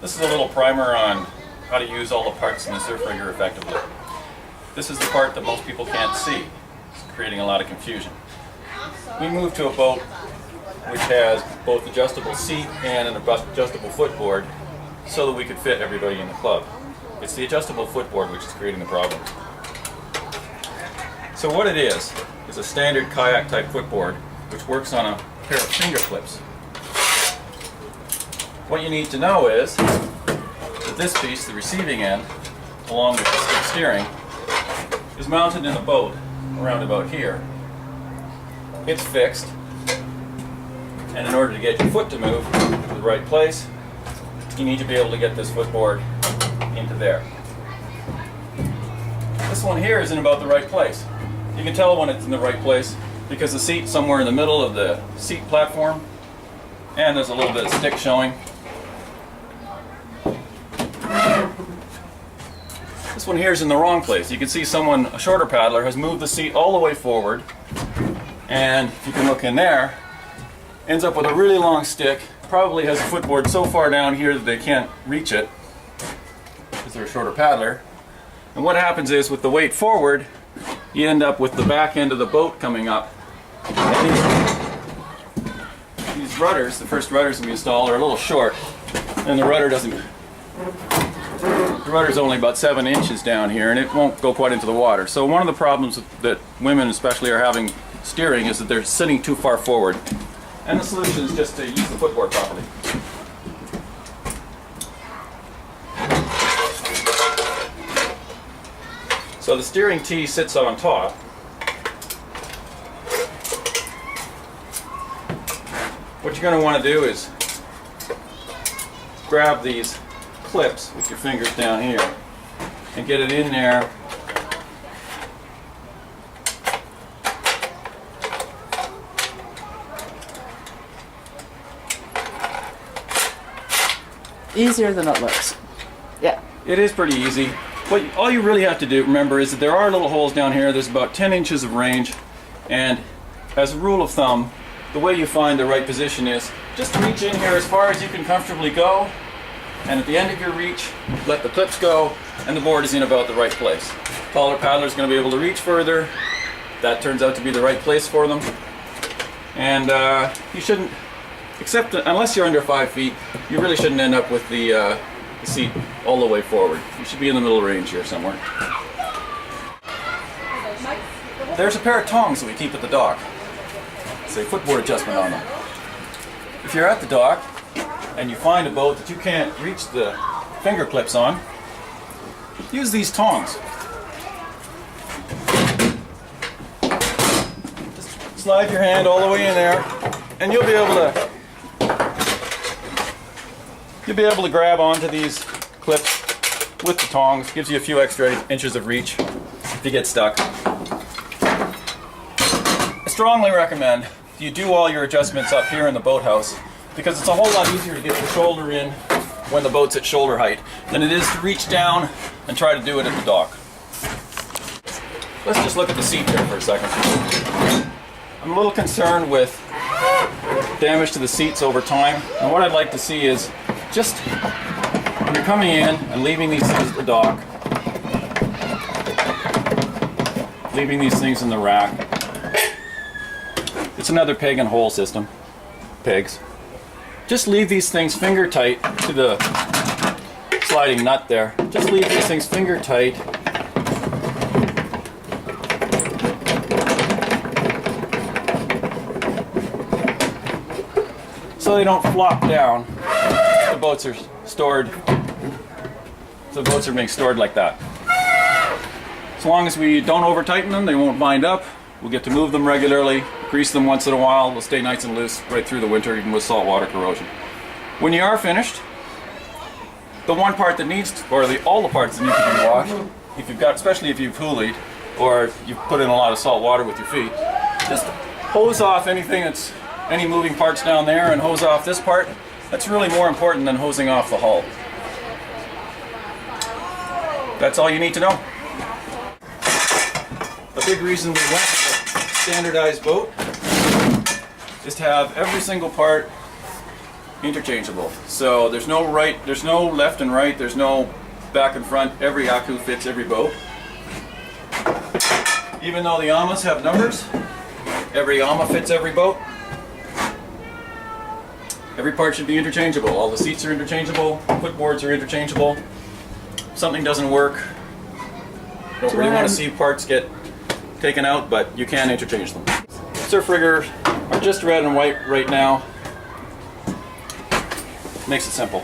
This is a little primer on how to use all the parts in the Surfrigger effectively. This is the part that most people can't see. It's creating a lot of confusion. We moved to a boat which has both adjustable seat and an adjustable footboard so that we could fit everybody in the club. It's the adjustable footboard which is creating the problem. So what it is a standard kayak type footboard which works on a pair of finger clips. What you need to know is that this piece, the receiving end, along with the stick steering, is mounted in the boat around about here. It's fixed, and in order to get your foot to move to the right place, you need to be able to get this footboard into there. This one here is in about the right place. You can tell when it's in the right place because the seat's somewhere in the middle of the seat platform, and there's a little bit of stick showing. This one here is in the wrong place. You can see someone, a shorter paddler, has moved the seat all the way forward, and if you can look in there, ends up with a really long stick, probably has a footboard so far down here that they can't reach it because they're a shorter paddler. And what happens is, with the weight forward, you end up with the back end of the boat coming up. And these rudders, the first rudders we installed, are a little short, and the rudder's only about 7 inches down here, and it won't go quite into the water. So one of the problems that women especially are having steering is that they're sitting too far forward. And the solution is just to use the footboard properly. So the steering tee sits on top. What you're going to want to do is grab these clips with your fingers down here and get it in there. Easier than it looks. Yeah. It is pretty easy. All you really have to do, remember, is that there are little holes down here. There's about 10 inches of range, and as a rule of thumb, the way you find the right position is just reach in here as far as you can comfortably go, and at the end of your reach, let the clips go, and the board is in about the right place. Taller paddler is going to be able to reach further. That turns out to be the right place for them. And you shouldn't, unless you're under 5 feet, you really shouldn't end up with the seat all the way forward. You should be in the middle range here somewhere. There's a pair of tongs that we keep at the dock. It's a footboard adjustment on them. If you're at the dock and you find a boat that you can't reach the finger clips on, use these tongs. Just slide your hand all the way in there, and you'll be able to grab onto these clips with the tongs. Gives you a few extra inches of reach if you get stuck. I strongly recommend you do all your adjustments up here in the boathouse, because it's a whole lot easier to get your shoulder in when the boat's at shoulder height than it is to reach down and try to do it at the dock. Let's just look at the seat here for a second. I'm a little concerned with damage to the seats over time, and what I'd like to see is just when you're coming in and leaving these things at the dock, leaving these things in the rack. It's another peg and hole system. Pegs. Just leave these things finger tight to the sliding nut there. Just leave these things finger tight. So they don't flop down. The boats are stored. The boats are being stored like that. As long as we don't over tighten them, they won't bind up. We'll get to move them regularly, grease them once in a while. They'll stay nice and loose right through the winter, even with saltwater corrosion. When you are finished, the one part that needs, or all the parts that need to be washed, if you've got, especially if you've hoolied or you've put in a lot of salt water with your feet, just hose off any moving parts down there and hose off this part. That's really more important than hosing off the hull. That's all you need to know. A big reason we went with a standardized boat is to have every single part interchangeable. So there's no left and right, there's no back and front. Every Aku fits every boat. Even though the Amas have numbers, every Ama fits every boat. Every part should be interchangeable. All the seats are interchangeable, footboards are interchangeable. If something doesn't work, don't really want to see parts get taken out, but you can interchange them. Surfrigger are just red and white right now. Makes it simple.